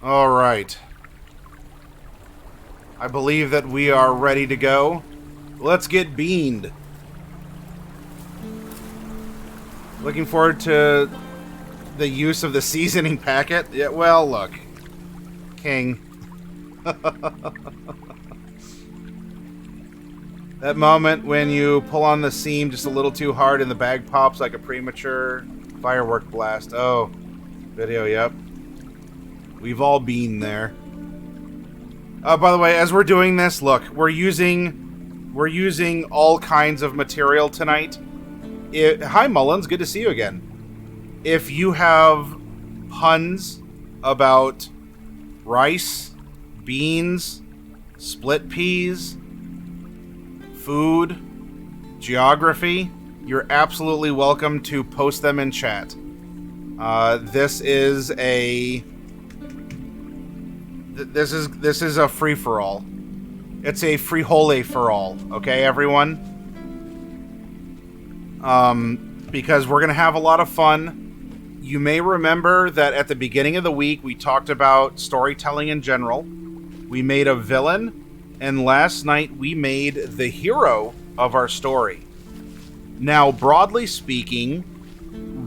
All right. I believe that we are ready to go. Let's get beaned. Looking forward to the use of the seasoning packet. Yeah, well, look. King. That moment when you pull on the seam just a little too hard and the bag pops like a premature firework blast. Oh, video, yep. We've all been there. By the way, as we're doing this, look, we're using all kinds of material tonight. Hi, Mullins. Good to see you again. If you have puns about rice, beans, split peas, food, geography, you're absolutely welcome to post them in chat. This is a free-for-all. It's a free-hole-for-all, okay, everyone? Because we're going to have a lot of fun. You may remember that at the beginning of the week, we talked about storytelling in general. We made a villain, and last night we made the hero of our story. Now, broadly speaking,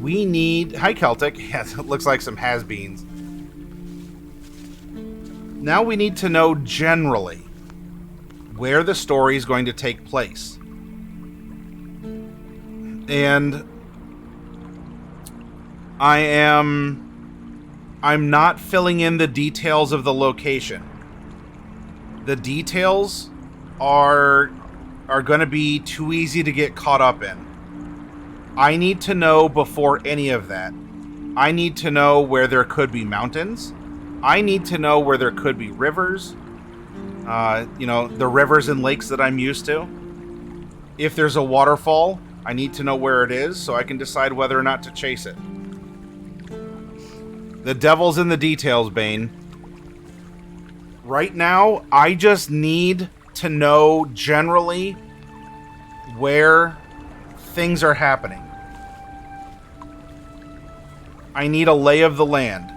we need... Hi, Celtic. Yes, it looks like some has-beens. Now we need to know generally where the story is going to take place. And I'm not filling in the details of the location. The details are going to be too easy to get caught up in. I need to know before any of that. I need to know where there could be mountains. I need to know where there could be rivers. The rivers and lakes that I'm used to. If there's a waterfall, I need to know where it is so I can decide whether or not to chase it. The devil's in the details, Bane. Right now, I just need to know generally where things are happening. I need a lay of the land.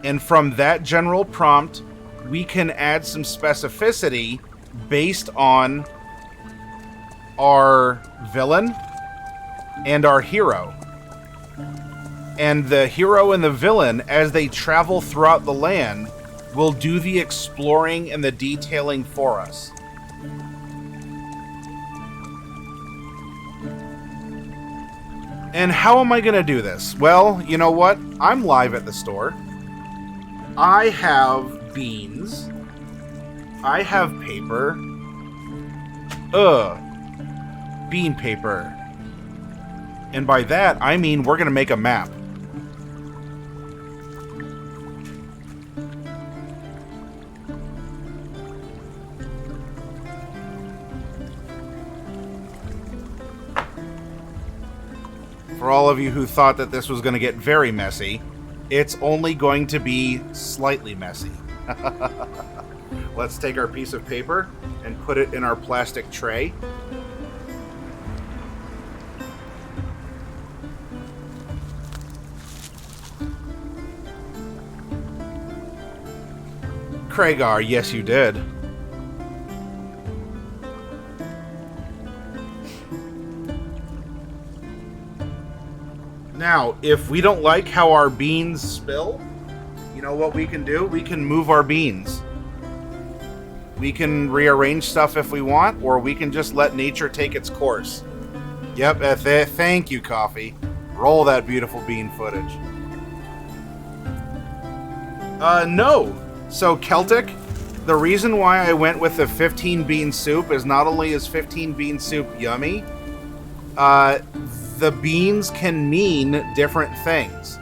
And from that general prompt, we can add some specificity based on our villain and our hero. And the hero and the villain, as they travel throughout the land, will do the exploring and the detailing for us. And how am I going to do this? Well, you know what? I'm live at the store. I have beans. I have paper. Bean paper. And by that, I mean we're going to make a map. For all of you who thought that this was going to get very messy, it's only going to be slightly messy. Let's take our piece of paper and put it in our plastic tray. Craigar, yes you did. Now, if we don't like how our beans spill, you know what we can do? We can move our beans. We can rearrange stuff if we want, or we can just let nature take its course. Yep, thank you, Coffee. Roll that beautiful bean footage. No. So, Celtic, the reason why I went with the 15 bean soup is not only is 15 bean soup yummy, the beans can mean different things.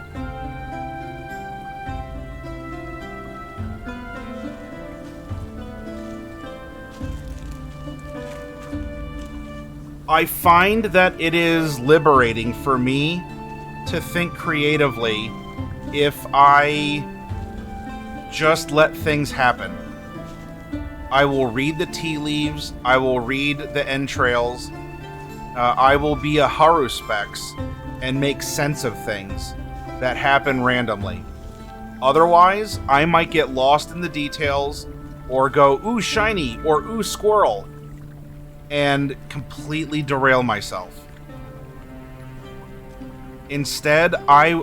I find that it is liberating for me to think creatively if I just let things happen. I will read the tea leaves, I will read the entrails, I will be a Haruspex and make sense of things that happen randomly. Otherwise, I might get lost in the details or go, ooh, shiny, or ooh, squirrel, and completely derail myself. Instead, I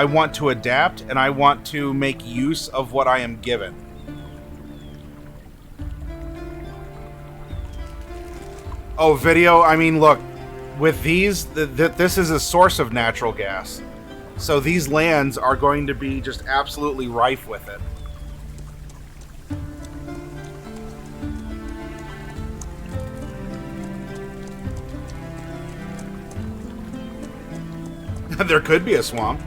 want to adapt, and I want to make use of what I am given. Oh, video, I mean, look, with these, this is a source of natural gas. So these lands are going to be just absolutely rife with it. There could be a swamp.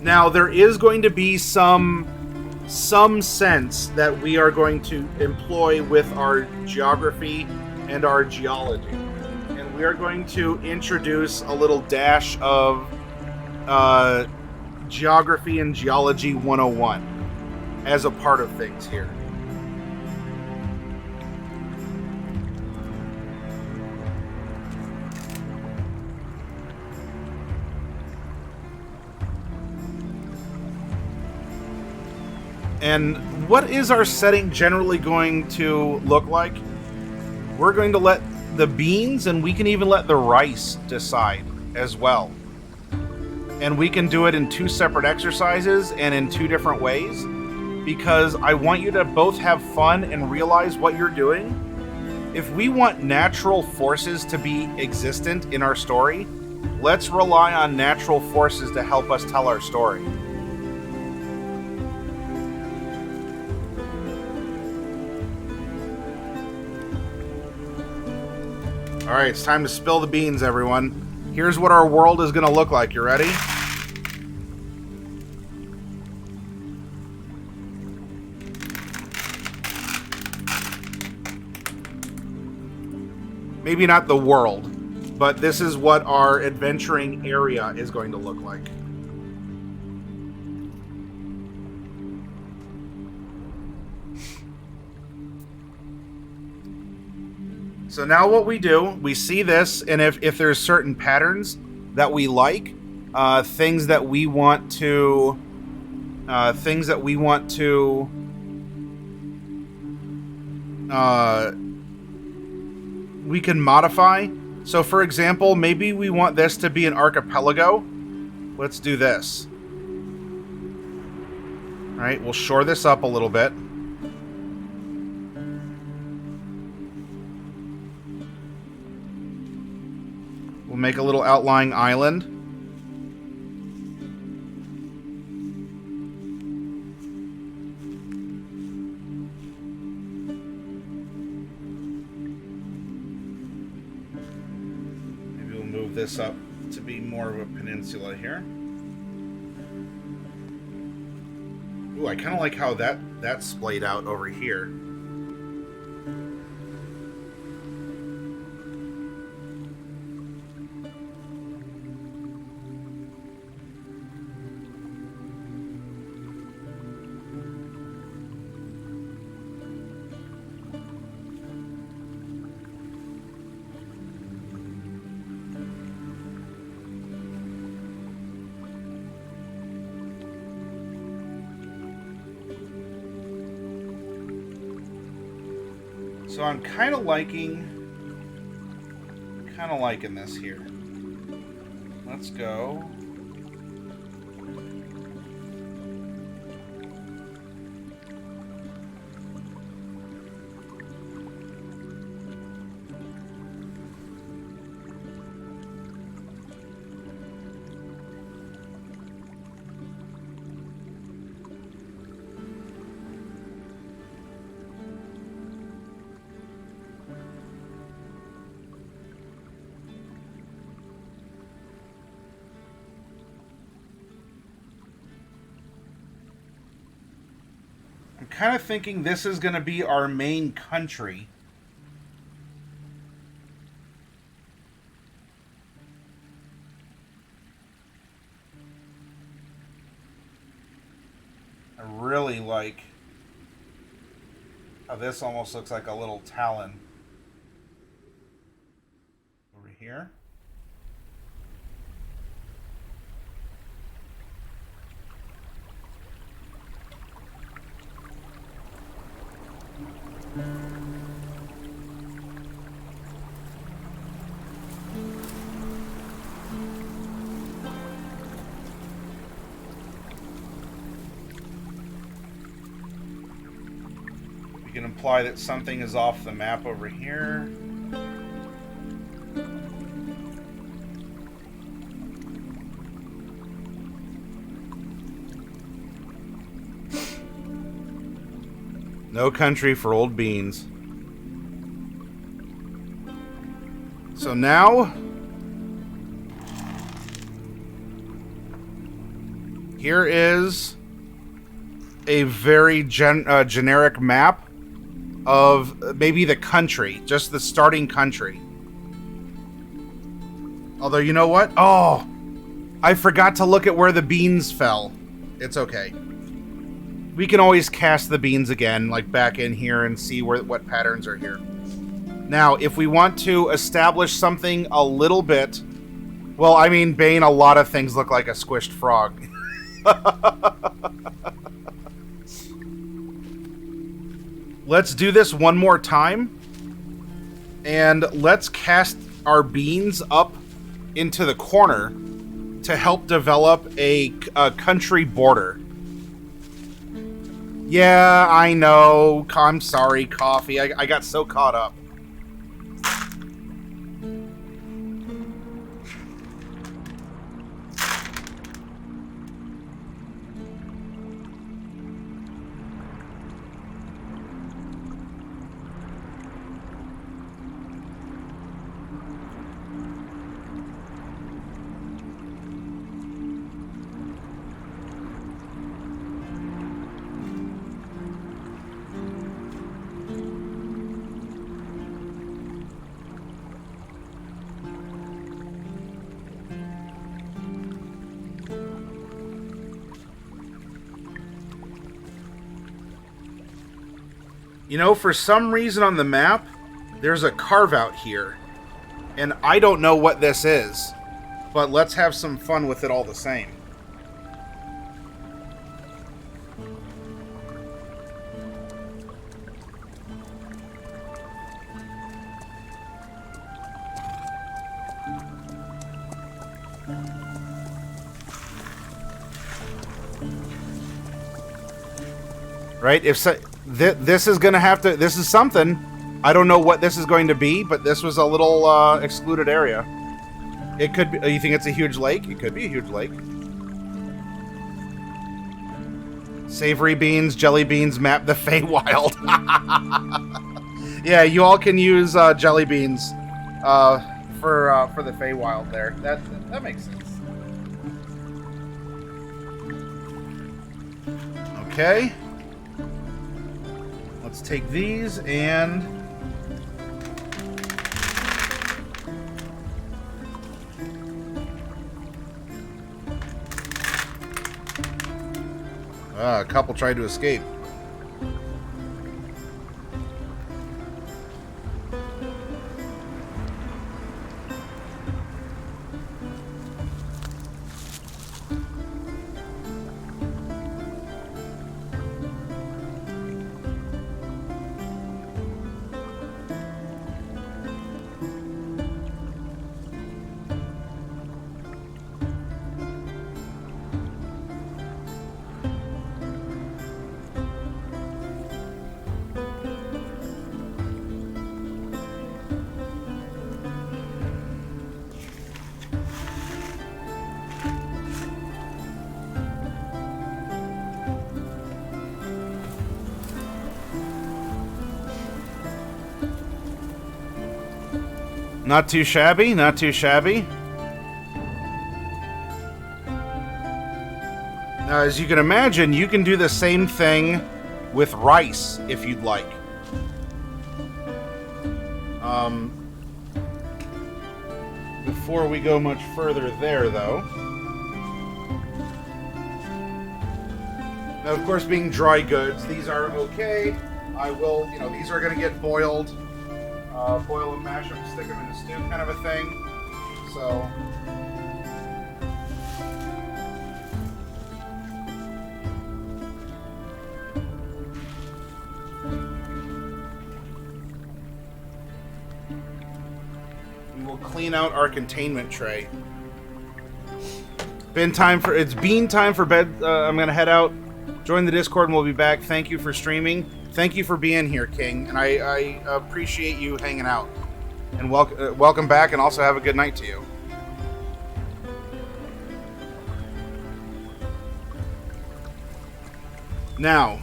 Now, there is going to be some sense that we are going to employ with our geography and our geology. And we are going to introduce a little dash of Geography and Geology 101 as a part of things here. And what is our setting generally going to look like? We're going to let the beans, and we can even let the rice decide as well. And we can do it in 2 separate exercises and in 2 different ways, because I want you to both have fun and realize what you're doing. If we want natural forces to be existent in our story, let's rely on natural forces to help us tell our story. Alright, it's time to spill the beans, everyone. Here's what our world is going to look like. You ready? Maybe not the world, but this is what our adventuring area is going to look like. So now what we do, we see this, and if there's certain patterns that we like, things that we want to we can modify. So for example, maybe we want this to be an archipelago. Let's do this. All right, we'll shore this up a little bit. We'll make a little outlying island. Maybe we'll move this up to be more of a peninsula here. Ooh, I kind of like how that's splayed out over here. So I'm kind of liking this here. Let's go. I'm kind of thinking this is going to be our main country. I really like how this almost looks like a little talon over here. can imply that something is off the map over here. No country for old beans. So now, here is a very generic map of maybe the country, just the starting country. Although, you know what? Oh, I forgot to look at where the beans fell. It's okay. We can always cast the beans again, like back in here, and see what patterns are here. Now, if we want to establish something a little bit... Well, I mean, Bane, a lot of things look like a squished frog. Let's do this one more time. And let's cast our beans up into the corner to help develop a country border. Yeah, I know. I'm sorry, Coffee. I got so caught up. You know, for some reason on the map, there's a carve-out here. And I don't know what this is. But let's have some fun with it all the same. Right? If so... This is gonna have to... This is something. I don't know what this is going to be, but this was a little excluded area. It could be... You think it's a huge lake? It could be a huge lake. Savory beans, jelly beans, map the Feywild. Yeah, you all can use jelly beans for the Feywild there. That makes sense. Okay. Let's take these and... a couple tried to escape. Not too shabby, not too shabby. Now, as you can imagine, you can do the same thing with rice, if you'd like. Before we go much further there, though. Now, of course, being dry goods, these are okay. I will, these are going to get boiled. Boil and mash them, stick them in a stew kind of a thing. So... we will clean out our containment tray. It's bean time for bed. I'm going to head out, join the Discord, and we'll be back. Thank you for streaming. thank you for being here, King, and I appreciate you hanging out. And welcome back, and also have a good night to you. Now,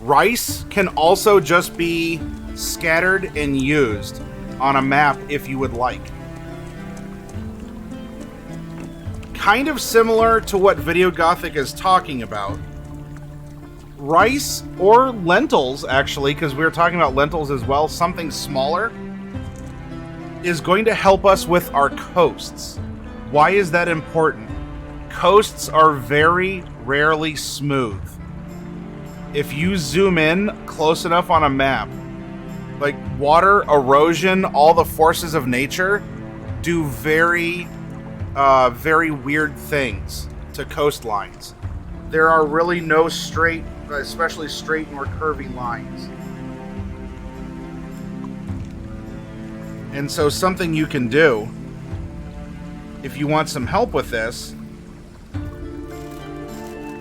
rice can also just be scattered and used on a map if you would like. Kind of similar to what Video Gothic is talking about. Rice or lentils, actually, because we were talking about lentils as well, something smaller, is going to help us with our coasts. Why is that important? Coasts are very rarely smooth. If you zoom in close enough on a map, like water, erosion, all the forces of nature do very weird things to coastlines. There are really no straight, especially straight nor curvy lines. And so something you can do, if you want some help with this,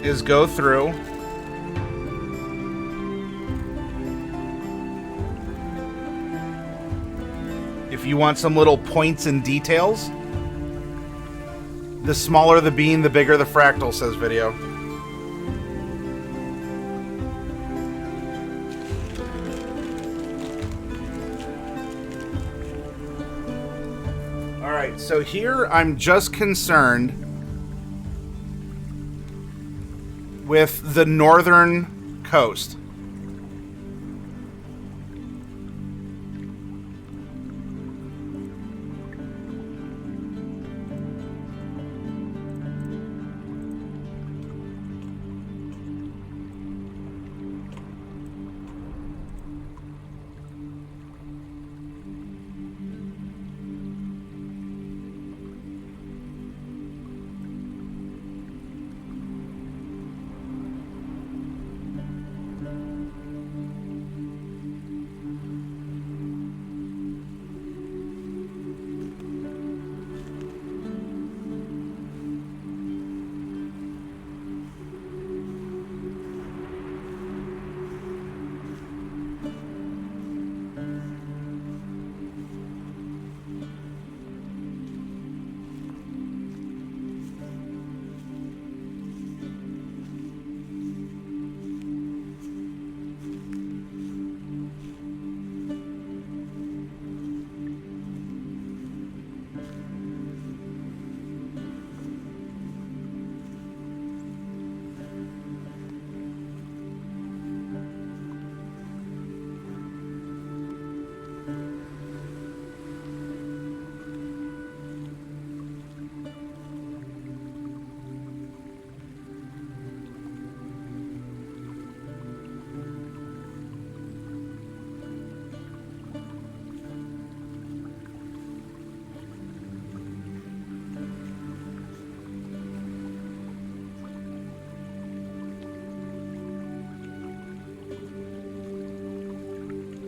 is go through if you want some little points and details. The smaller the bean, the bigger the fractal, says Video. Alright, so here I'm just concerned with the northern coast.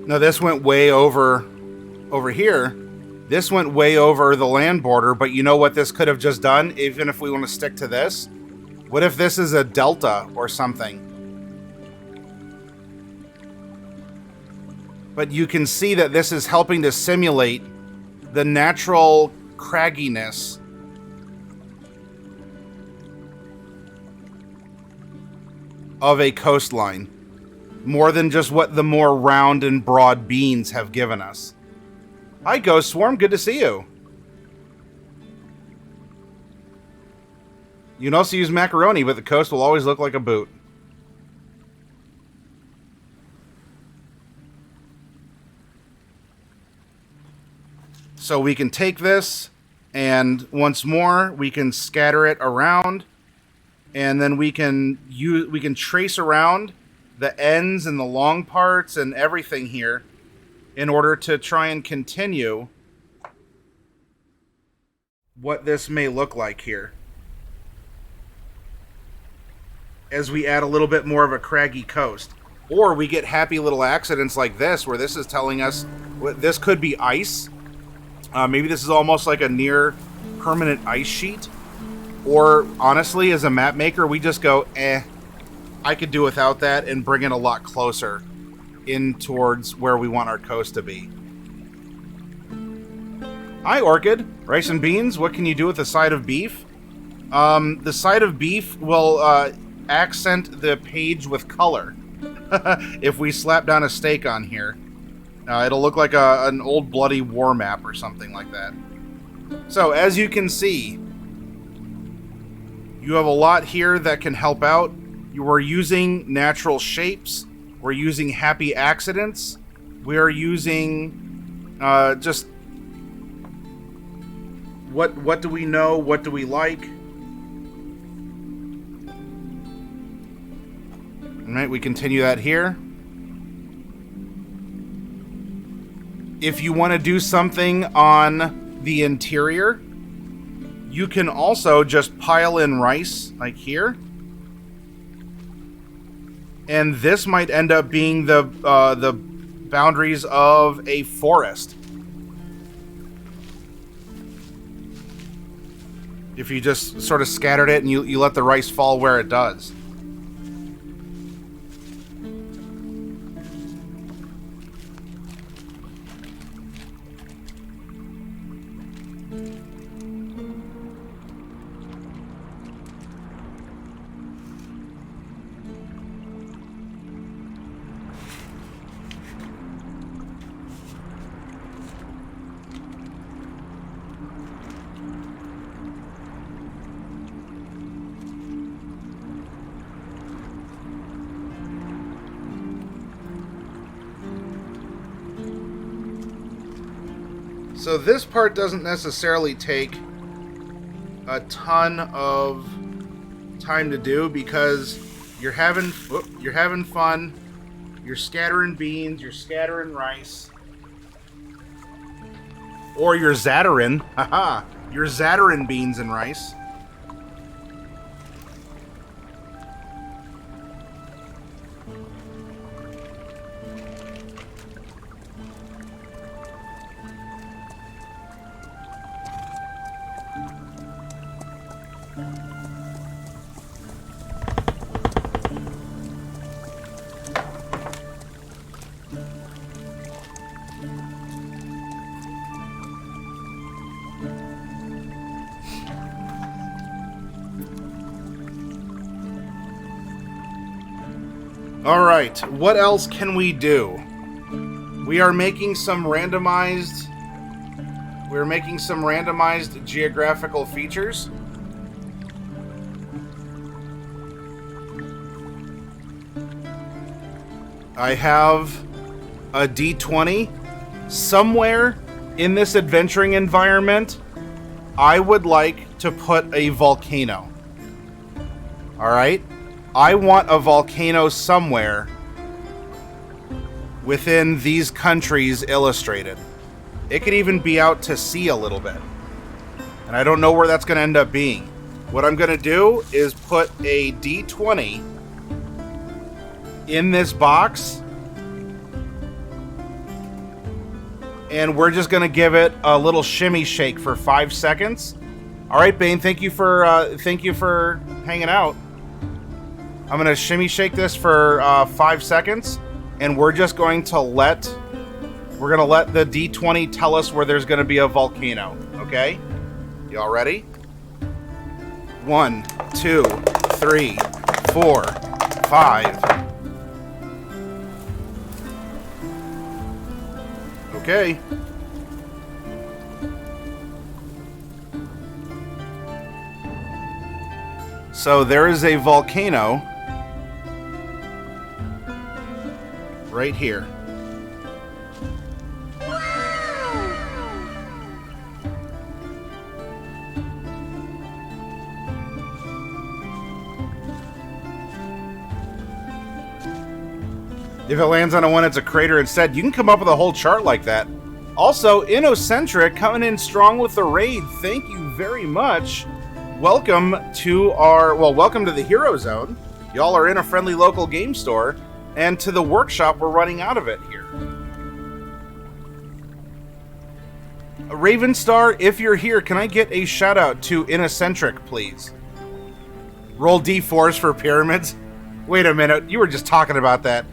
Now this went way over here. This went way over the land border, but you know what this could have just done, even if we want to stick to this? What if this is a delta or something? But you can see that this is helping to simulate the natural cragginess of a coastline. More than just what the more round and broad beans have given us. Hi, Ghost Swarm. Good to see you. You can also use macaroni, but the coast will always look like a boot. So we can take this, and once more, we can scatter it around, and then we can trace around the ends and the long parts and everything here in order to try and continue what this may look like here. As we add a little bit more of a craggy coast. Or we get happy little accidents like this, where this is telling us this could be ice. Maybe this is almost like a near permanent ice sheet. Or honestly, as a map maker, we just go, I could do without that and bring it a lot closer in towards where we want our coast to be. Hi, Orchid. Rice and beans, what can you do with a side of beef? The side of beef will accent the page with color. If we slap down a steak on here, it'll look like an old bloody war map or something like that. So, as you can see, you have a lot here that can help out. You are using natural shapes. We're using happy accidents. We are using just what do we know? What do we like? All right, we continue that here. If you want to do something on the interior, you can also just pile in rice, like here. And this might end up being the boundaries of a forest. If you just sort of scattered it and you let the rice fall where it does. So this part doesn't necessarily take a ton of time to do because you're having fun, you're scattering beans, you're scattering rice, or you're zattering, you're zattering beans and rice. Alright, what else can we do? We are making some randomized... We're making some randomized geographical features. I have a d20. Somewhere in this adventuring environment, I would like to put a volcano. Alright? I want a volcano somewhere within these countries illustrated. It could even be out to sea a little bit. And I don't know where that's going to end up being. What I'm going to do is put a d20 in this box. And we're just going to give it a little shimmy shake for 5 seconds. All right, Bane, thank you for hanging out. I'm going to shimmy shake this for 5 seconds, and we're just going to let the D20 tell us where there's going to be a volcano, okay? Y'all ready? 1, 2, 3, 4, 5. Okay. So there is a volcano right here. If it lands on a one, it's a crater instead. You can come up with a whole chart like that. Also, Innocentric coming in strong with the raid. Thank you very much. Welcome to welcome to the Hero Zone. Y'all are in a friendly local game store. And to the workshop, we're running out of it here. Ravenstar, if you're here, can I get a shout out to Innocentric, please? Roll D4s for pyramids. Wait a minute, you were just talking about that.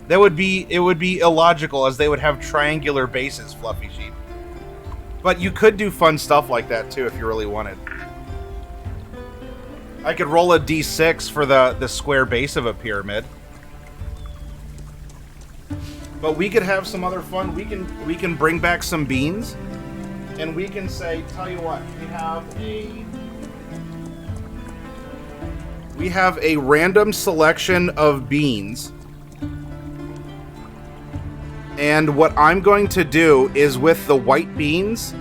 It would be illogical, as they would have triangular bases, Fluffy Sheep. But you could do fun stuff like that too if you really wanted. I could roll a d6 for the square base of a pyramid. But we could have some other fun. We can bring back some beans, and we can say, tell you what, we have a random selection of beans. And what I'm going to do is with the white beans,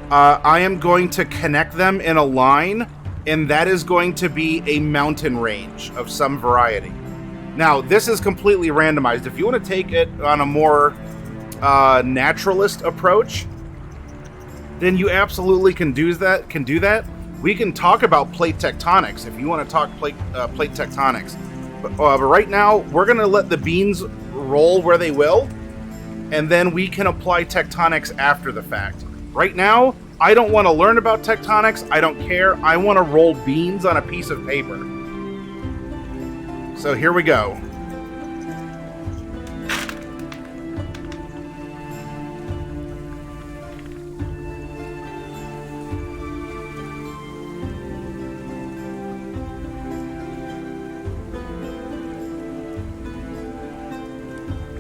I am going to connect them in a line, and that is going to be a mountain range of some variety. Now, this is completely randomized. If you want to take it on a more naturalist approach, then you absolutely can do that. We can talk about plate tectonics if you want to talk plate tectonics. But right now, we're going to let the beans roll where they will, and then we can apply tectonics after the fact. Right now, I don't want to learn about tectonics. I don't care. I want to roll beans on a piece of paper. So here we go.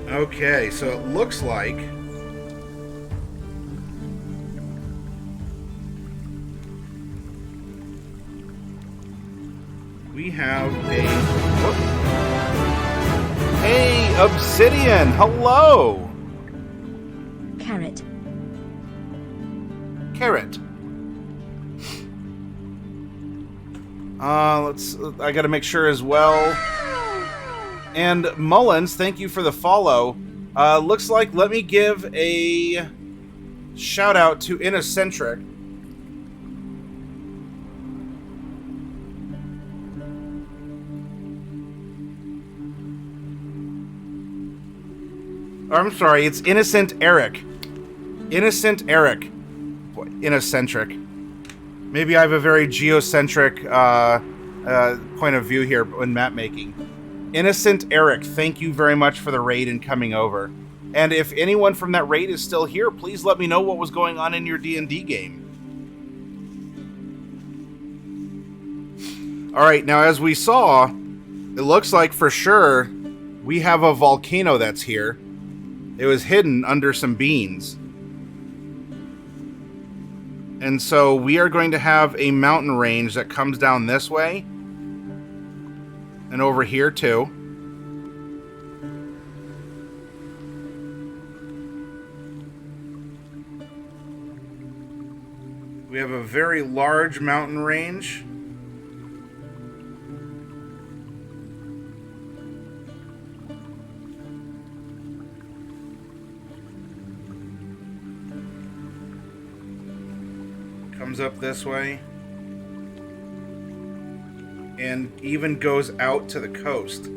Okay, so it looks like we have a... Whoop. Hey, Obsidian! Hello! Carrot. I gotta make sure as well. And Mullins, thank you for the follow. Looks like, let me give a shout out to Innocentric. I'm sorry, it's Innocent Eric. Innocent Eric. Innocentric. Maybe I have a very geocentric point of view here in map making. Innocent Eric, thank you very much for the raid and coming over. And if anyone from that raid is still here, please let me know what was going on in your D&D game. Alright, now as we saw, it looks like for sure we have a volcano that's here. It was hidden under some beans. And so we are going to have a mountain range that comes down this way. And over here too. We have a very large mountain range. Comes up this way. And even goes out to the coast.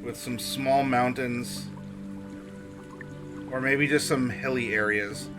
With some small mountains. Or maybe just some hilly areas.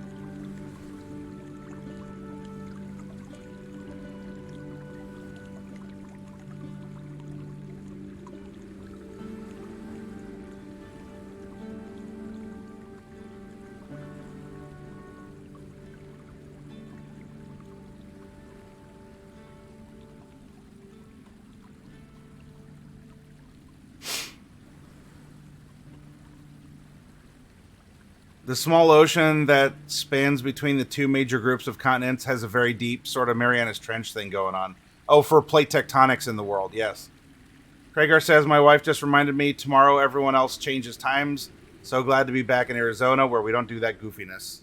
The small ocean that spans between the two major groups of continents has a very deep sort of Marianas Trench thing going on. Oh, for plate tectonics in the world, yes. Kragar says, my wife just reminded me tomorrow everyone else changes times. So glad to be back in Arizona where we don't do that goofiness.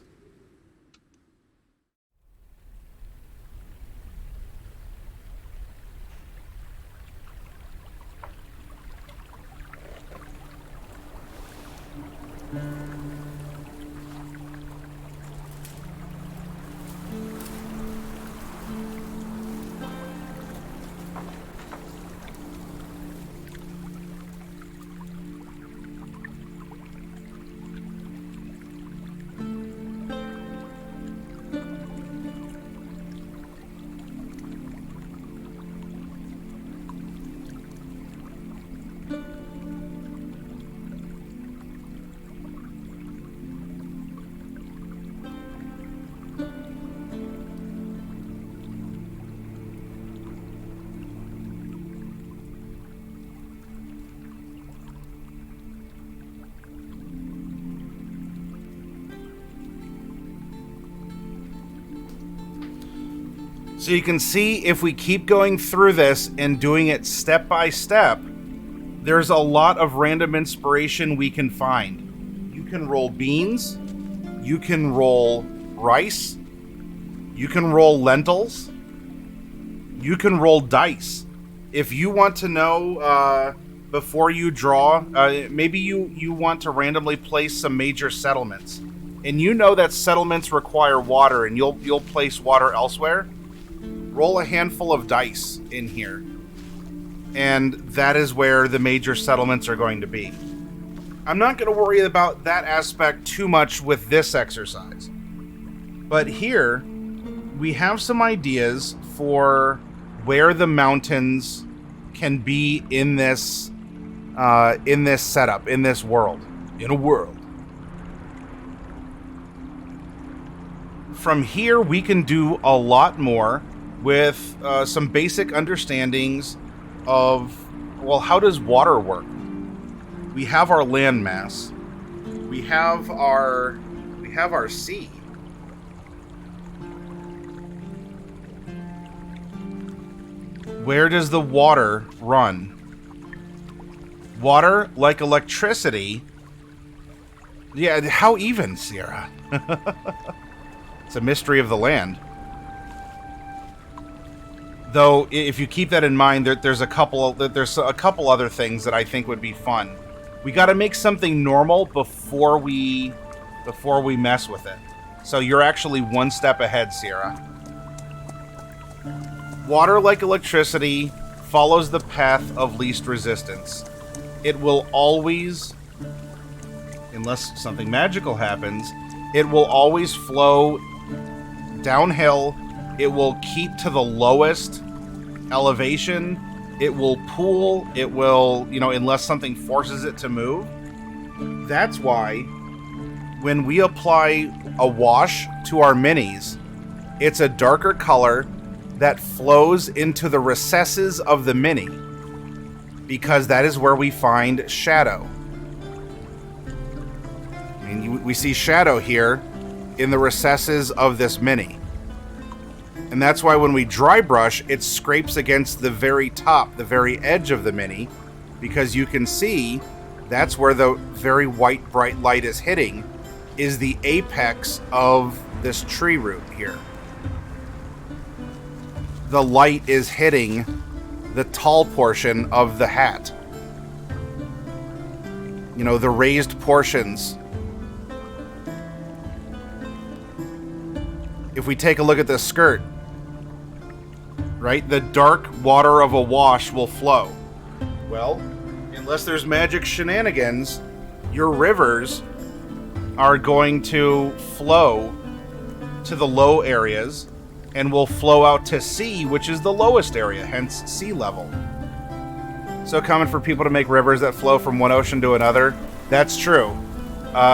So you can see if we keep going through this and doing it step by step, there's a lot of random inspiration we can find. You can roll beans, you can roll rice, you can roll lentils, you can roll dice. If you want to know before you draw, maybe you want to randomly place some major settlements, and you know that settlements require water, and you'll place water elsewhere. Roll a handful of dice in here, and that is where the major settlements are going to be. I'm not going to worry about that aspect too much with this exercise, but here we have some ideas for where the mountains can be in this setup, in this world, in a world. From here, we can do a lot more with some basic understandings of, well, how does water work? We have our land mass. We have our sea. Where does the water run? Water, like electricity. Yeah, how even, Sierra? It's a mystery of the land. Though, if you keep that in mind, there's a couple other things that I think would be fun. We got to make something normal before we mess with it. So you're actually one step ahead, Sierra. Water, like electricity, follows the path of least resistance. It will always, unless something magical happens, it will always flow downhill. It will keep to the lowest elevation. It will pool. It will, unless something forces it to move. That's why when we apply a wash to our minis, it's a darker color that flows into the recesses of the mini, because that is where we find shadow. I mean, we see shadow here in the recesses of this mini. And that's why when we dry brush, it scrapes against the very top, the very edge of the mini, because you can see that's where the very white bright light is hitting, is the apex of this tree root here. The light is hitting the tall portion of the hat. The raised portions. If we take a look at the skirt, right? The dark water of a wash will flow. Well, unless there's magic shenanigans, your rivers are going to flow to the low areas and will flow out to sea, which is the lowest area, hence sea level. So common for people to make rivers that flow from one ocean to another. That's true.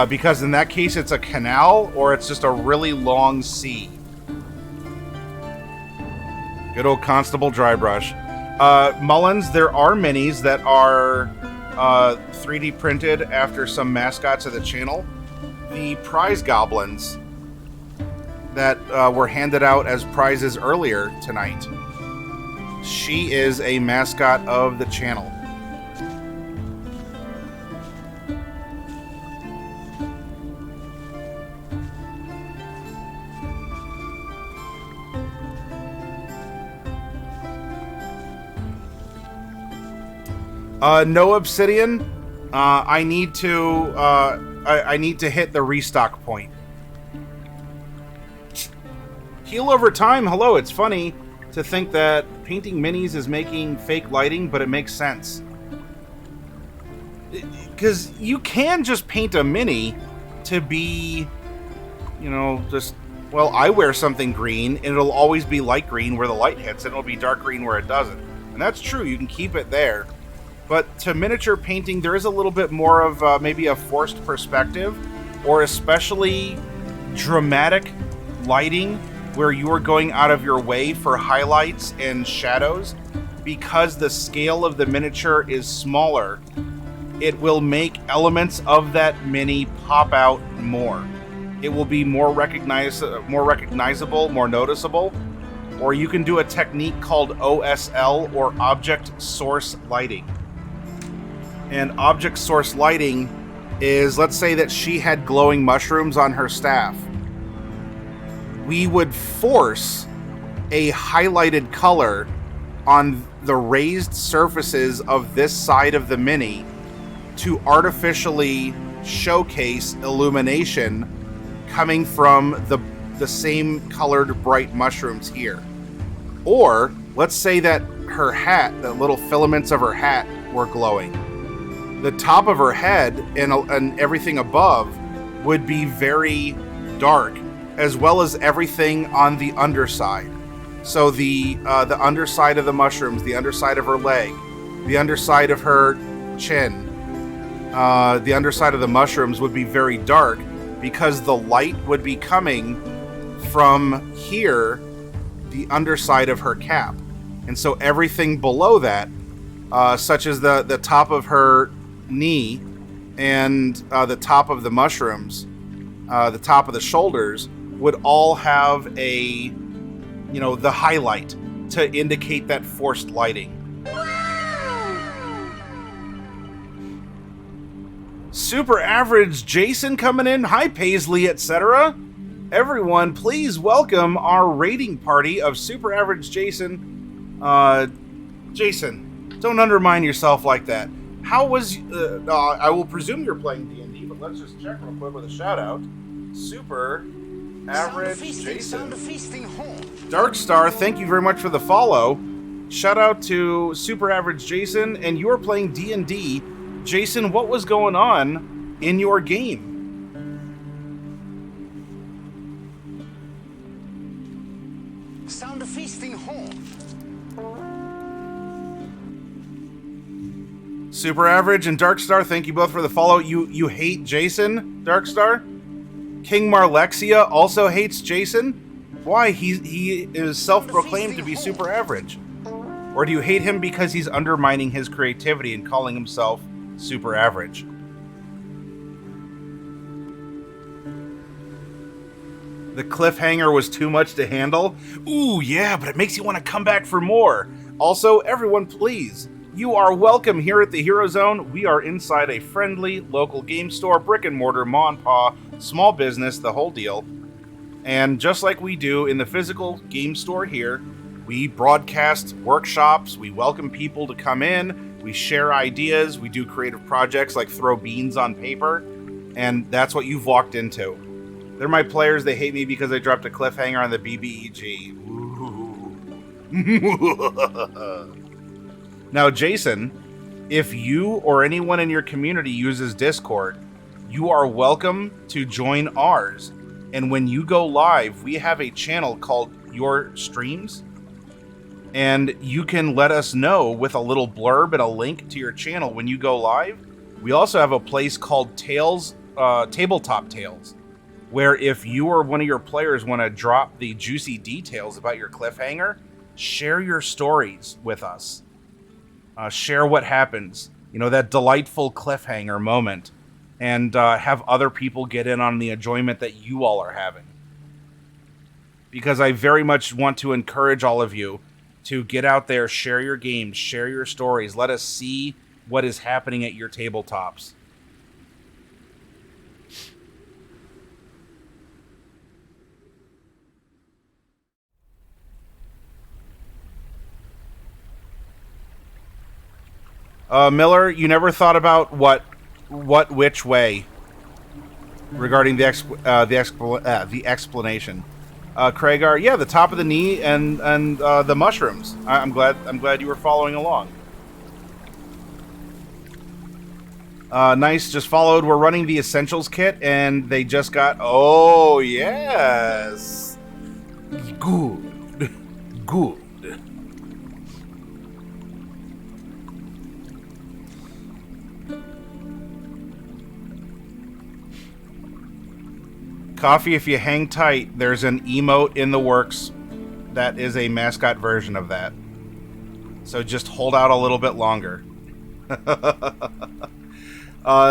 Because in that case, it's a canal or it's just a really long sea. Good old Constable dry brush. Mullins, there are minis that are 3D printed after some mascots of the channel. The prize goblins that were handed out as prizes earlier tonight. She is a mascot of the channel. No obsidian. I need to hit the restock point. Heal over time. Hello. It's funny to think that painting minis is making fake lighting, but it makes sense. Because you can just paint a mini to be, I wear something green, and it'll always be light green where the light hits, and it'll be dark green where it doesn't. And that's true. You can keep it there. But to miniature painting, there is a little bit more of maybe a forced perspective, or especially dramatic lighting where you are going out of your way for highlights and shadows. Because the scale of the miniature is smaller, it will make elements of that mini pop out more. It will be more recognizable, more noticeable. or you can do a technique called OSL, or Object Source Lighting. And Object Source Lighting is, let's say that she had glowing mushrooms on her staff. We would force a highlighted color on the raised surfaces of this side of the Mini to artificially showcase illumination coming from the same colored bright mushrooms here. Or let's say that her hat, the little filaments of her hat, were glowing. The top of her head and everything above would be very dark, as well as everything on the underside. So the underside of the mushrooms, the underside of her leg, the underside of her chin, the underside of the mushrooms would be very dark because the light would be coming from here, the underside of her cap. And so everything below that, such as the top of her knee and the top of the mushrooms, the top of the shoulders, would all have the highlight to indicate that forced lighting. Super Average Jason coming in. Hi, Paisley, etc. Everyone, please welcome our raiding party of Super Average Jason. Jason, don't undermine yourself like that. How was... I will presume you're playing D&D, but let's just check real quick with a shout-out. Super Average Jason. Darkstar, thank you very much for the follow. Shout-out to Super Average Jason, and you're playing D&D. Jason, what was going on in your game? Sound of feasting home. Super Average and Darkstar, thank you both for the follow. You hate Jason, Darkstar? King Marlexia also hates Jason? Why? He is self-proclaimed to be Super Average. Or do you hate him because he's undermining his creativity and calling himself Super Average? The cliffhanger was too much to handle? Ooh, yeah, but it makes you want to come back for more. Also, everyone, please, you are welcome here at the Hero Zone. We are inside a friendly local game store, brick and mortar, ma and pa, small business, the whole deal. And just like we do in the physical game store here, we broadcast workshops, we welcome people to come in, we share ideas, we do creative projects like throw beans on paper, and that's what you've walked into. They're my players, they hate me because I dropped a cliffhanger on the BBEG. Ooh. Now, Jason, if you or anyone in your community uses Discord, you are welcome to join ours. And when you go live, we have a channel called Your Streams. And you can let us know with a little blurb and a link to your channel when you go live. We also have a place called Tabletop Tales, where if you or one of your players want to drop the juicy details about your cliffhanger, share your stories with us. Share what happens, that delightful cliffhanger moment, and have other people get in on the enjoyment that you all are having. Because I very much want to encourage all of you to get out there, share your games, share your stories. Let us see what is happening at your tabletops. Miller, you never thought about which way regarding the explanation. Craigar, yeah, the top of the knee and the mushrooms. I'm glad you were following along. Nice, just followed. We're running the Essentials kit, and they just got... Oh, yes! Good. Good. Coffee, if you hang tight, there's an emote in the works that is a mascot version of that. So just hold out a little bit longer.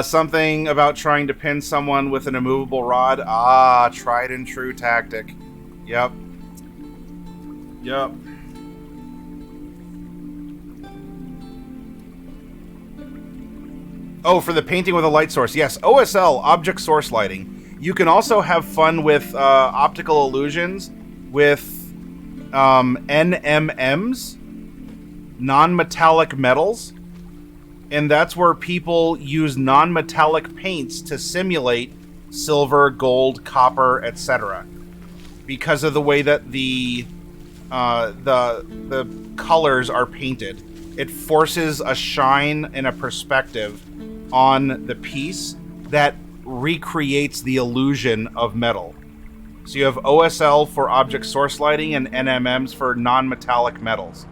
Something about trying to pin someone with an immovable rod. Ah, tried and true tactic. Yep. Yup. Oh, for the painting with a light source. Yes, OSL, object source lighting. You can also have fun with optical illusions with NMMs, non-metallic metals. And that's where people use non-metallic paints to simulate silver, gold, copper, etc. Because of the way that the colors are painted. It forces a shine and a perspective on the piece that recreates the illusion of metal. So you have OSL for object source lighting and NMMs for non-metallic metals.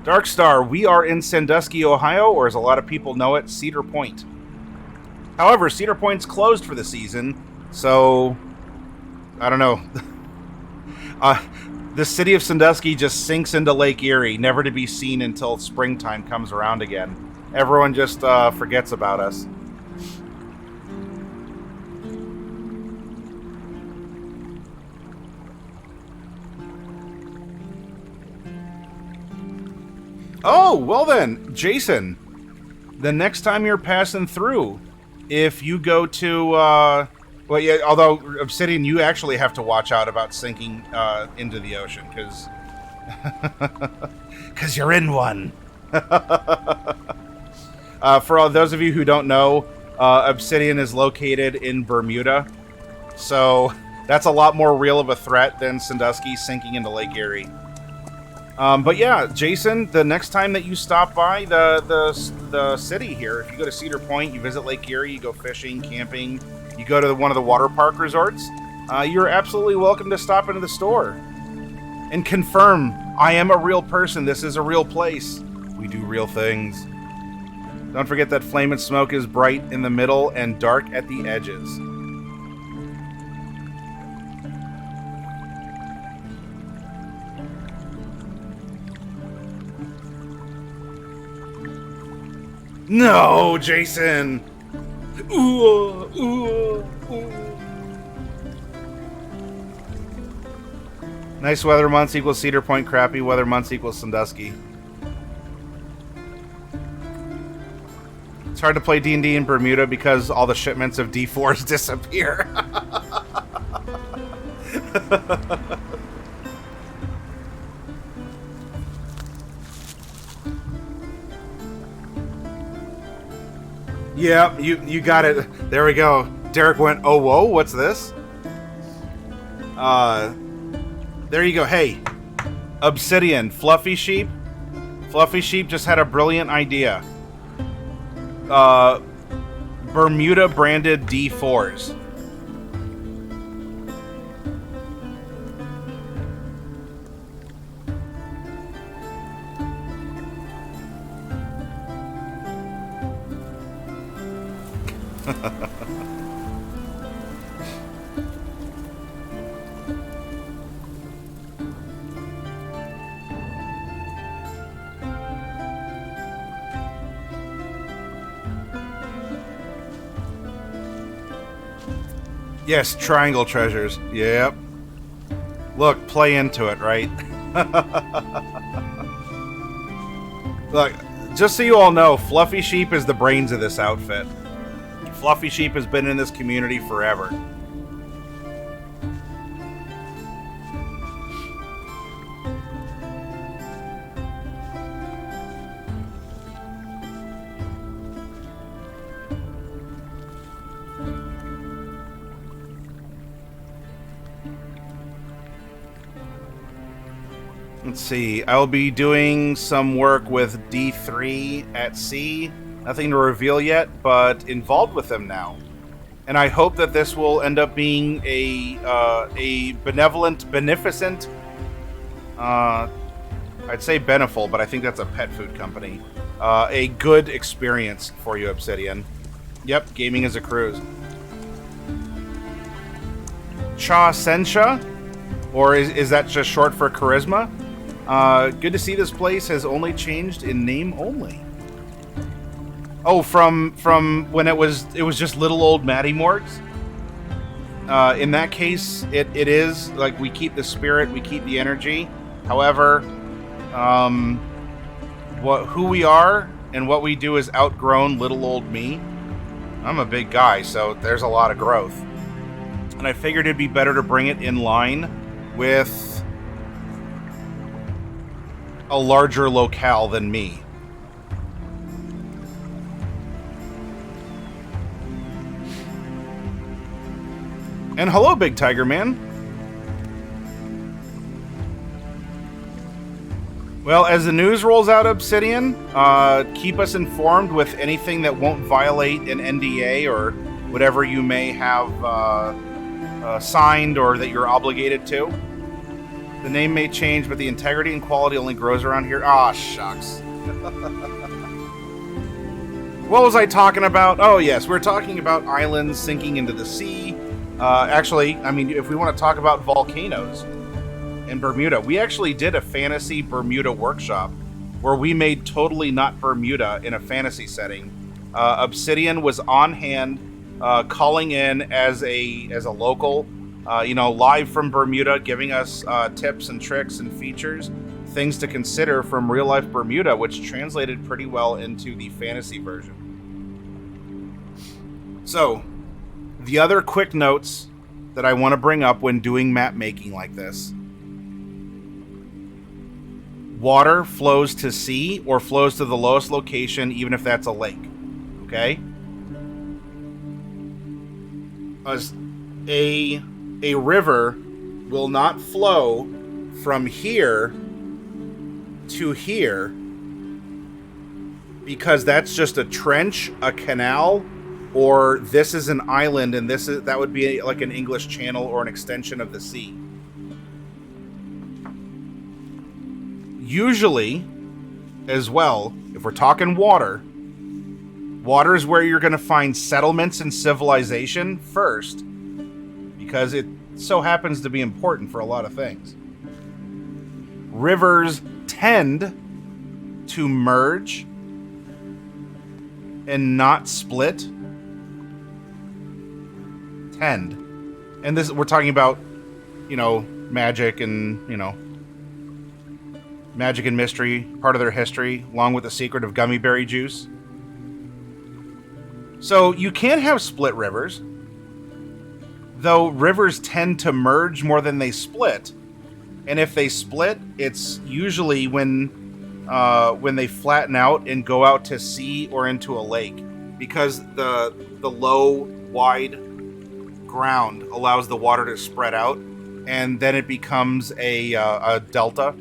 Darkstar, we are in Sandusky, Ohio, or as a lot of people know it, Cedar Point. However, Cedar Point's closed for the season, so I don't know. The city of Sandusky just sinks into Lake Erie, never to be seen until springtime comes around again. Everyone just forgets about us. Oh, well then, Jason, the next time you're passing through, if you go to, well, yeah, although Obsidian, you actually have to watch out about sinking into the ocean, because you're in one. For all those of you who don't know, Obsidian is located in Bermuda, so that's a lot more real of a threat than Sandusky sinking into Lake Erie. But yeah, Jason, the next time that you stop by the city here, if you go to Cedar Point, you visit Lake Erie, you go fishing, camping, you go to one of the water park resorts, you're absolutely welcome to stop into the store and confirm, I am a real person, this is a real place. We do real things. Don't forget that Flame and Smoke is bright in the middle and dark at the edges. No, Jason! Ooh, ooh, ooh. Nice weather months equals Cedar Point, crappy weather months equals Sandusky. It's hard to play D&D in Bermuda because all the shipments of D4s disappear. Yeah, you got it. There we go. Derek went, oh, whoa, what's this? There you go. Hey, Obsidian, Fluffy Sheep. Fluffy Sheep just had a brilliant idea. Bermuda branded D4s. Yes, triangle treasures. Yep. Look, play into it, right? Look, just so you all know, Fluffy Sheep is the brains of this outfit. Fluffy Sheep has been in this community forever. Let's see. I will be doing some work with D3 at sea. Nothing to reveal yet, but involved with them now. And I hope that this will end up being a beneficent, I'd say Beneful, but I think that's a pet food company. A good experience for you, Obsidian. Yep, gaming is a cruise. Cha Sensha? Or is that just short for charisma? Good to see this place has only changed in name only. Oh, from when it was just little old Matty Morgs. In that case, it is like we keep the spirit, we keep the energy. However, who we are and what we do has outgrown little old me. I'm a big guy, so there's a lot of growth. And I figured it'd be better to bring it in line with a larger locale than me. And hello, Big Tiger Man. Well, as the news rolls out, Obsidian, keep us informed with anything that won't violate an NDA or whatever you may have signed or that you're obligated to. The name may change, but the integrity and quality only grows around here. Ah, shucks. What was I talking about? Oh, yes, we're talking about islands sinking into the sea. Actually, I mean, if we want to talk about volcanoes in Bermuda, we actually did a fantasy Bermuda workshop where we made totally not Bermuda in a fantasy setting. Obsidian was on hand, calling in as a local, live from Bermuda, giving us tips and tricks and features, things to consider from real life Bermuda, which translated pretty well into the fantasy version. So, the other quick notes that I want to bring up when doing map making like this. Water flows to sea or flows to the lowest location, even if that's a lake. Okay? A river will not flow from here to here because that's just a trench, a canal, or this is an island, and that would be like an English channel or an extension of the sea. Usually, as well, if we're talking water is where you're going to find settlements and civilization first, because it so happens to be important for a lot of things. Rivers tend to merge and not split. Tend. And this, we're talking about, magic and, magic and mystery, part of their history, along with the secret of gummy berry juice. So you can have split rivers, though rivers tend to merge more than they split. And if they split, it's usually when they flatten out and go out to sea or into a lake, because the low, wide ground allows the water to spread out, and then it becomes a delta,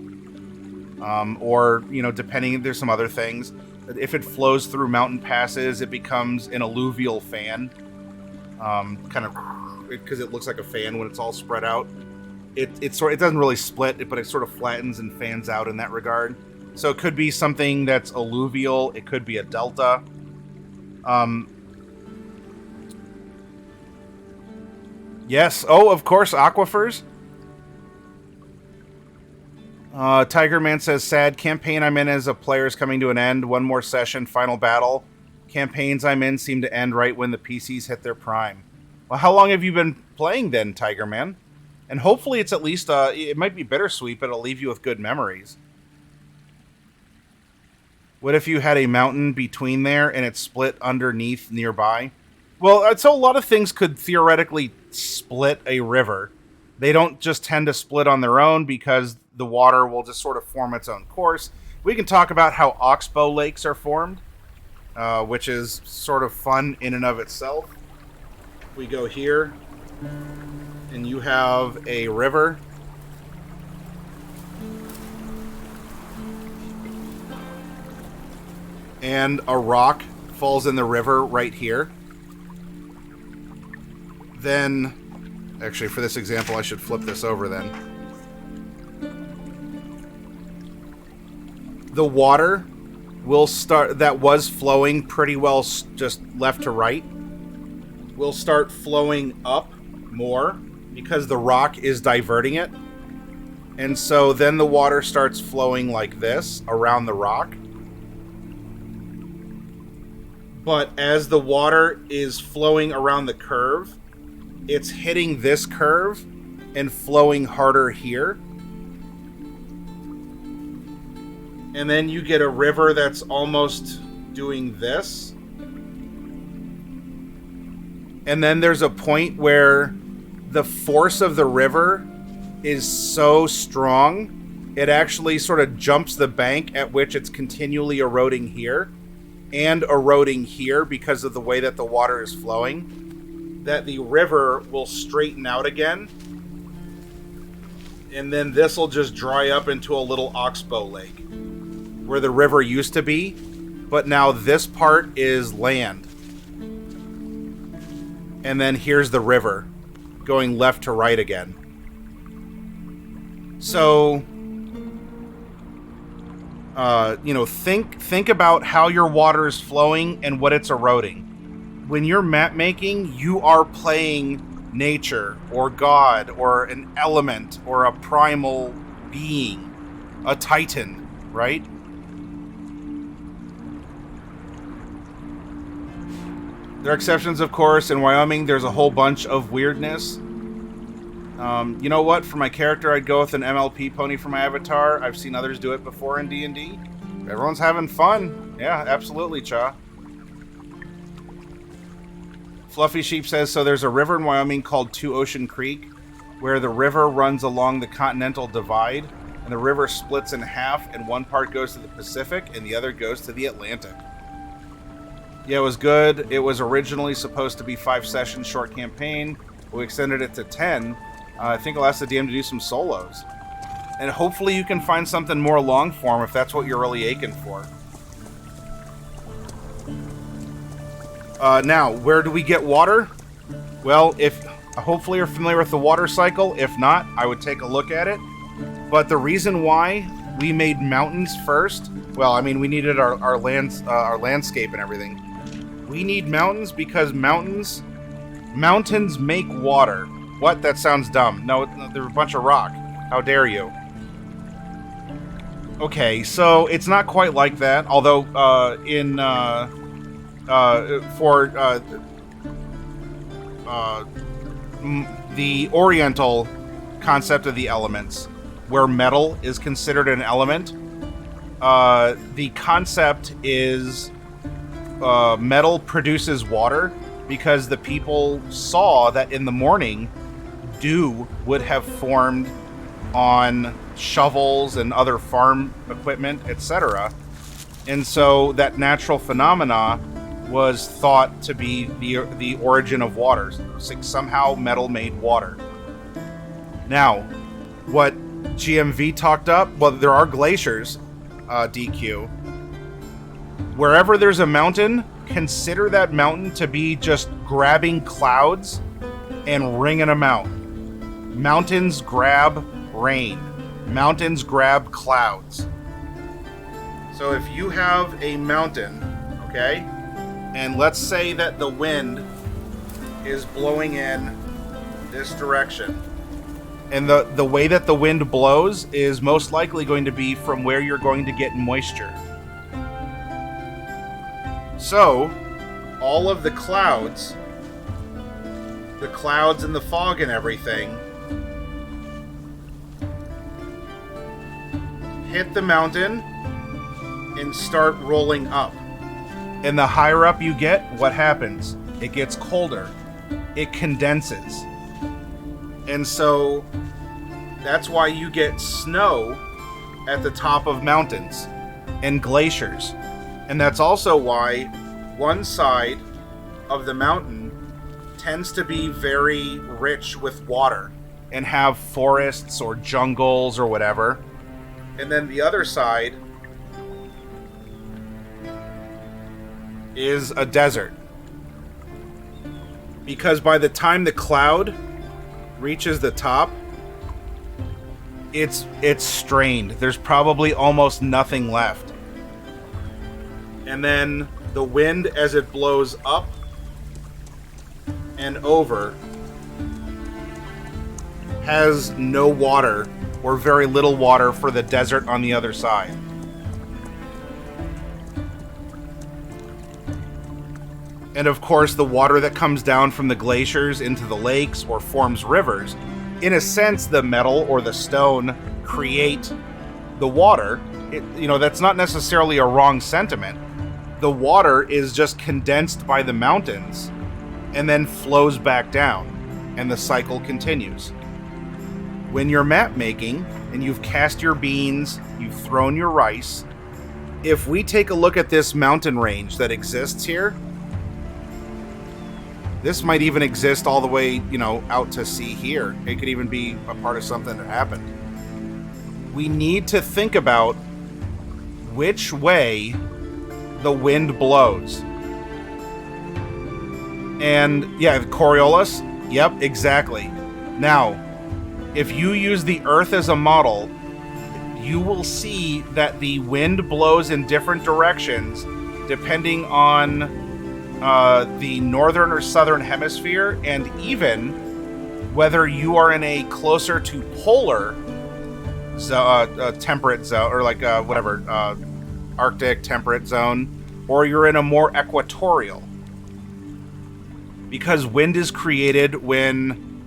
or depending, there's some other things. If it flows through mountain passes, it becomes an alluvial fan, kind of because it looks like a fan when it's all spread out. It doesn't really split, but it sort of flattens and fans out in that regard. So it could be something that's alluvial. It could be a delta. Yes. Oh, of course, aquifers. Tiger Man says, sad. Campaign I'm in as a player is coming to an end. One more session, final battle. Campaigns I'm in seem to end right when the PCs hit their prime. Well, how long have you been playing then, Tiger Man? And hopefully it's at least, it might be bittersweet, but it'll leave you with good memories. What if you had a mountain between there and it split underneath nearby? Well, so a lot of things could theoretically split a river. They don't just tend to split on their own because the water will just sort of form its own course. We can talk about how oxbow lakes are formed, which is sort of fun in and of itself. We go here, and you have a river. And a rock falls in the river right here. Then, actually, for this example, I should flip this over then. The water will start, that was flowing pretty well just left to right, will start flowing up more because the rock is diverting it. And so then the water starts flowing like this around the rock. But as the water is flowing around the curve, it's hitting this curve and flowing harder here. And then you get a river that's almost doing this. And then there's a point where the force of the river is so strong, it actually sort of jumps the bank at which it's continually eroding here and eroding here because of the way that the water is flowing, that the river will straighten out again. And then this will just dry up into a little oxbow lake where the river used to be, but now this part is land. And then here's the river going left to right again. So, think about how your water is flowing and what it's eroding. When you're map making, you are playing nature or God or an element or a primal being, a titan, right? There are exceptions, of course. In Wyoming, there's a whole bunch of weirdness. You know what? For my character, I'd go with an MLP pony for my avatar. I've seen others do it before in D&D. Everyone's having fun. Yeah, absolutely, Cha. Fluffy Sheep says, so there's a river in Wyoming called Two Ocean Creek, where the river runs along the Continental Divide, and the river splits in half, and one part goes to the Pacific, and the other goes to the Atlantic. Yeah, it was good. It was originally supposed to be 5 sessions short campaign. We extended it to 10. I think I'll ask the DM to do some solos. And hopefully you can find something more long form if that's what you're really aching for. Now, where do we get water? Well, hopefully you're familiar with the water cycle. If not, I would take a look at it. But the reason why we made mountains first, well, I mean, we needed our landscape and everything. We need mountains because mountains make water. What? That sounds dumb. No, they're a bunch of rock. How dare you? Okay, so it's not quite like that. Although the Oriental concept of the elements, where metal is considered an element, the concept is metal produces water because the people saw that in the morning dew would have formed on shovels and other farm equipment, etc. And so that natural phenomena was thought to be the origin of water. So somehow metal made water. Now, what GMV talked up, well, there are glaciers, DQ. Wherever there's a mountain, consider that mountain to be just grabbing clouds and wringing them out. Mountains grab rain. Mountains grab clouds. So if you have a mountain, okay, and let's say that the wind is blowing in this direction, and the way that the wind blows is most likely going to be from where you're going to get moisture. So, all of the clouds and the fog and everything hit the mountain and start rolling up. And the higher up you get, what happens? It gets colder. It condenses. And so, that's why you get snow at the top of mountains and glaciers. And that's also why one side of the mountain tends to be very rich with water and have forests or jungles or whatever. And then the other side is a desert. Because by the time the cloud reaches the top, it's strained. There's probably almost nothing left. And then the wind, as it blows up and over, has no water or very little water for the desert on the other side. And of course, the water that comes down from the glaciers into the lakes or forms rivers, in a sense, the metal or the stone create the water, That's not necessarily a wrong sentiment. The water is just condensed by the mountains and then flows back down, and the cycle continues. When you're map making and you've cast your beans, you've thrown your rice, if we take a look at this mountain range that exists here, this might even exist all the way, out to sea here. It could even be a part of something that happened. We need to think about which way the wind blows. And yeah, Coriolis, yep, exactly. Now, if you use the Earth as a model, you will see that the wind blows in different directions depending on the northern or southern hemisphere, and even whether you are in a closer to polar temperate zone, or like Arctic temperate zone, or you're in a more equatorial. Because wind is created when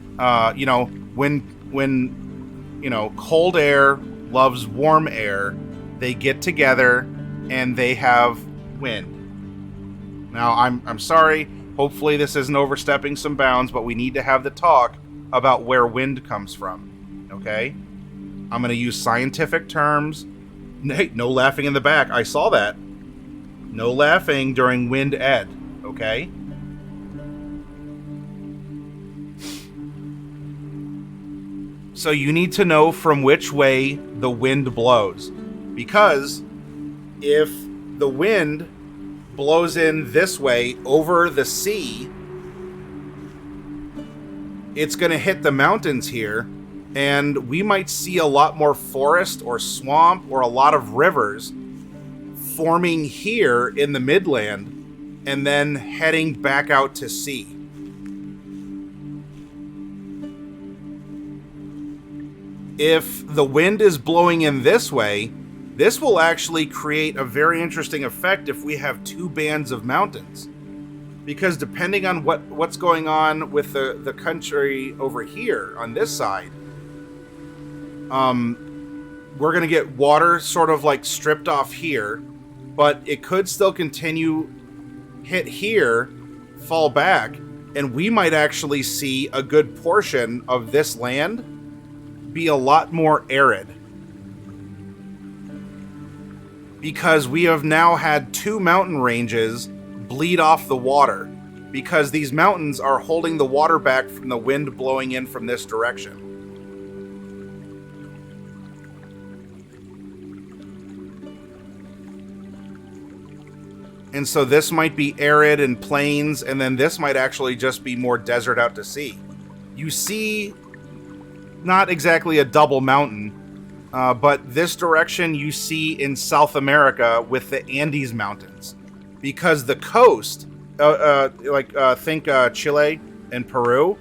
cold air loves warm air, they get together and they have wind. Now, I'm sorry, hopefully this isn't overstepping some bounds, but we need to have the talk about where wind comes from, okay? I'm going to use scientific terms. Hey, no laughing in the back. I saw that. No laughing during wind ed, okay? So you need to know from which way the wind blows. Because if the wind blows in this way over the sea, it's going to hit the mountains here, and we might see a lot more forest or swamp or a lot of rivers forming here in the Midland and then heading back out to sea. If the wind is blowing in this way, this will actually create a very interesting effect if we have two bands of mountains. Because depending on what's going on with the country over here on this side, we're going to get water sort of like stripped off here, but it could still continue, hit here, fall back, and we might actually see a good portion of this land be a lot more arid. Because we have now had two mountain ranges bleed off the water, because these mountains are holding the water back from the wind blowing in from this direction. And so this might be arid and plains, and then this might actually just be more desert out to sea. You see, not exactly a double mountain, but this direction you see in South America with the Andes Mountains. Because the coast, think Chile and Peru,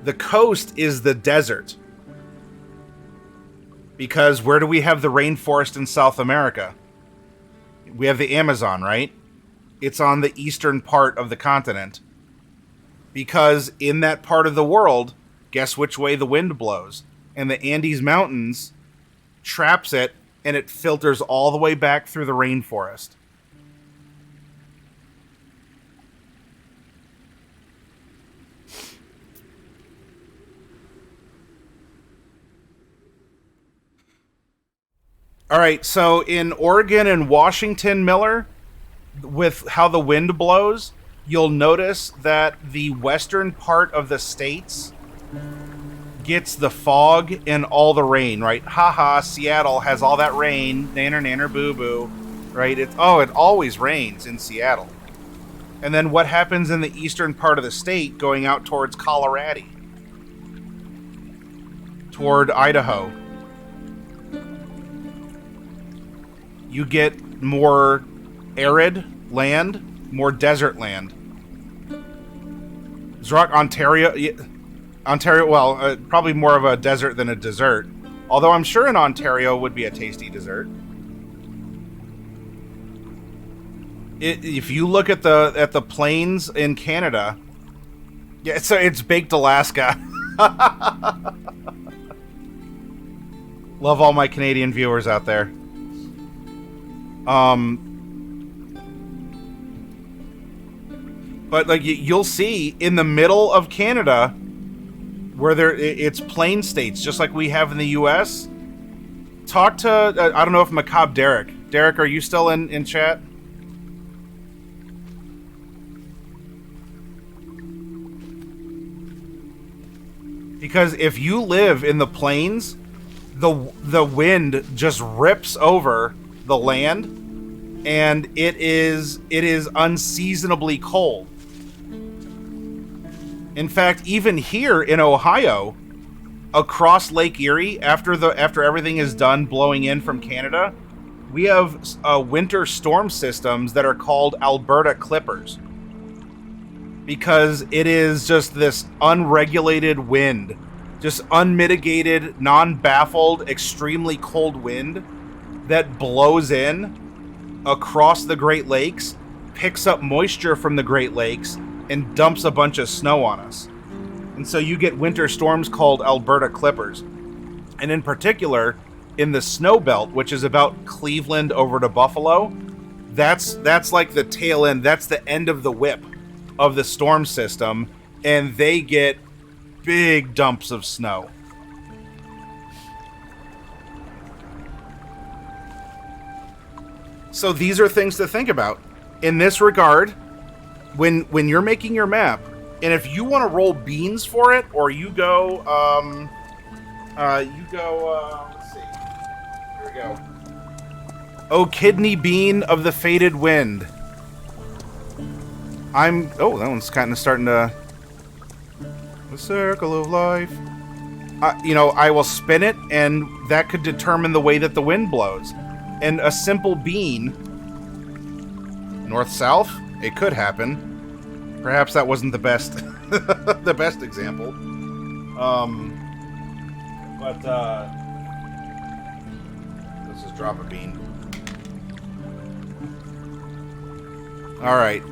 the coast is the desert. Because where do we have the rainforest in South America? We have the Amazon, right? It's on the eastern part of the continent. Because in that part of the world, guess which way the wind blows? And the Andes Mountains traps it, and it filters all the way back through the rainforest. All right, so in Oregon and Washington, Miller, with how the wind blows, you'll notice that the western part of the states gets the fog and all the rain, right? Haha, Seattle has all that rain, nanner nanner boo boo, right? It always rains in Seattle. And then what happens in the eastern part of the state going out towards Colorado, toward Idaho? You get more arid land, more desert land. Zrock, Ontario, well, probably more of a desert than a dessert. Although I'm sure in Ontario would be a tasty dessert. If you look at the plains in Canada, yeah, it's baked Alaska. Love all my Canadian viewers out there. But like you'll see in the middle of Canada, where it's plain states, just like we have in the U.S. Talk to I don't know if Macabre Derek. Derek, are you still in chat? Because if you live in the plains, the wind just rips over the land, and it is unseasonably cold. In fact, even here in Ohio, across Lake Erie, after everything is done blowing in from Canada, we have winter storm systems that are called Alberta Clippers, because it is just this unregulated wind, just unmitigated, non-baffled, extremely cold wind that blows in across the Great Lakes, picks up moisture from the Great Lakes, and dumps a bunch of snow on us. And so you get winter storms called Alberta Clippers. And in particular, in the snow belt, which is about Cleveland over to Buffalo, that's like the tail end, that's the end of the whip of the storm system, and they get big dumps of snow. So these are things to think about. In this regard, when you're making your map, and if you want to roll beans for it, or you go, let's see. Here we go. Oh, kidney bean of the fated wind. Oh, that one's kind of starting to... The circle of life. I will spin it, and that could determine the way that the wind blows. And a simple bean, north-south, it could happen. Perhaps that wasn't the best, the best example. Let's just drop a bean. All right.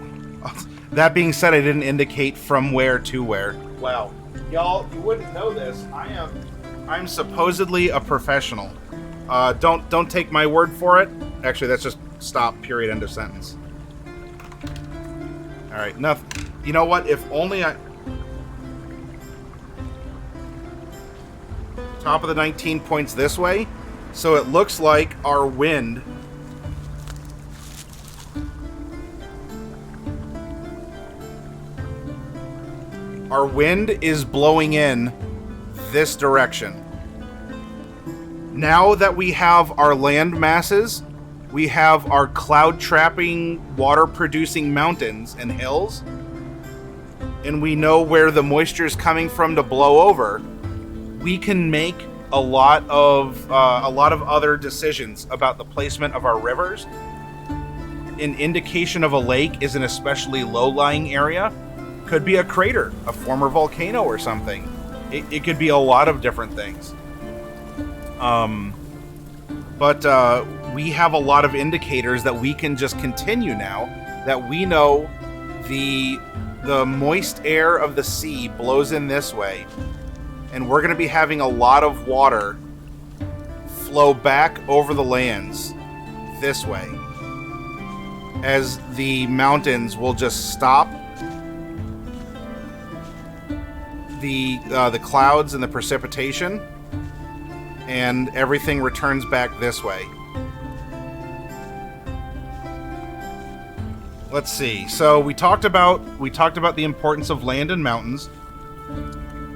That being said, I didn't indicate from where to where. Wow, y'all, you wouldn't know this. I'm supposedly a professional. Don't take my word for it. Actually, that's just stop. Period. End of sentence. All right, nothing. You know what? If only I... Top of the 19 points this way. So it looks like our wind... Our wind is blowing in this direction. Now that we have our land masses, we have our cloud-trapping, water-producing mountains and hills, and we know where the moisture is coming from to blow over, we can make a lot of other decisions about the placement of our rivers. An indication of a lake is an especially low-lying area. Could be a crater, a former volcano or something. It could be a lot of different things. But we have a lot of indicators that we can just continue now, that we know the moist air of the sea blows in this way, and we're going to be having a lot of water flow back over the lands this way, as the mountains will just stop the clouds and the precipitation, and everything returns back this way. Let's see. So we talked about the importance of land and mountains.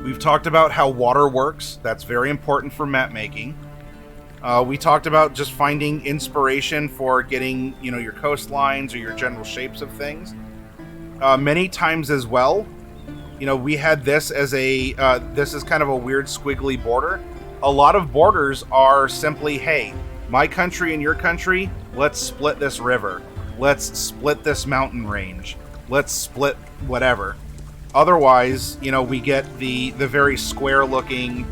We've talked about how water works. That's very important for map making. We talked about just finding inspiration for getting, your coastlines or your general shapes of things. Many times as well, we had this as this is kind of a weird squiggly border. A lot of borders are simply, hey, my country and your country, let's split this river. Let's split this mountain range. Let's split whatever. Otherwise, we get the very square looking,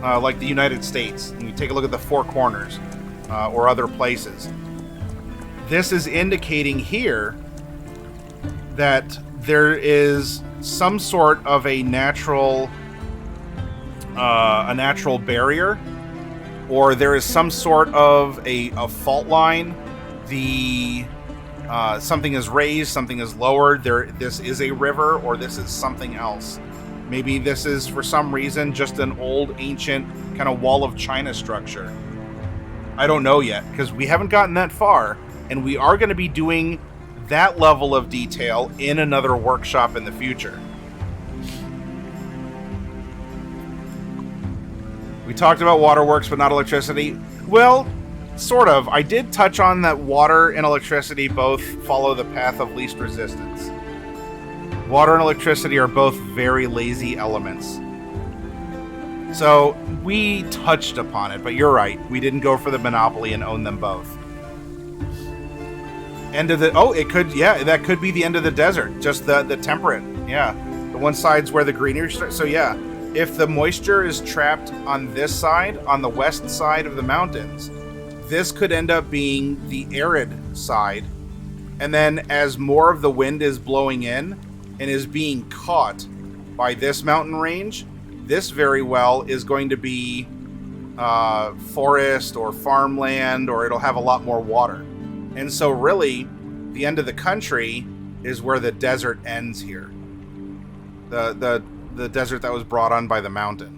like the United States. And you take a look at the Four Corners or other places. This is indicating here that there is some sort of a natural barrier, or there is some sort of a fault line the something is raised, something is lowered. This is a river, or this is something else. Maybe this is, for some reason, just an old, ancient kind of wall of China structure. I don't know yet, because we haven't gotten that far, and we are going to be doing that level of detail in another workshop in the future. We talked about waterworks, but not electricity. Well, sort of. I did touch on that water and electricity both follow the path of least resistance. Water and electricity are both very lazy elements. So we touched upon it, but you're right. We didn't go for the monopoly and own them both. End of the... Oh, it could... Yeah, that could be the end of the desert. Just the temperate. Yeah. The one side's where the greenery starts. So yeah, if the moisture is trapped on this side, on the west side of the mountains, this could end up being the arid side. And then as more of the wind is blowing in and is being caught by this mountain range, this very well is going to be forest or farmland, or it'll have a lot more water. And so really, the end of the country is where the desert ends here. The desert that was brought on by the mountain.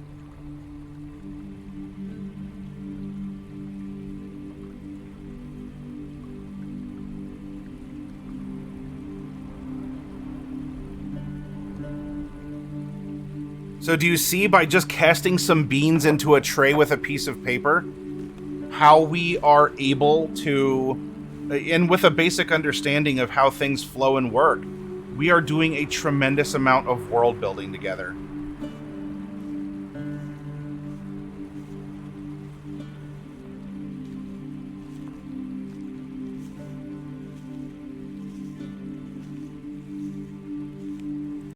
So do you see, by just casting some beans into a tray with a piece of paper, how we are able to, and with a basic understanding of how things flow and work, we are doing a tremendous amount of world building together.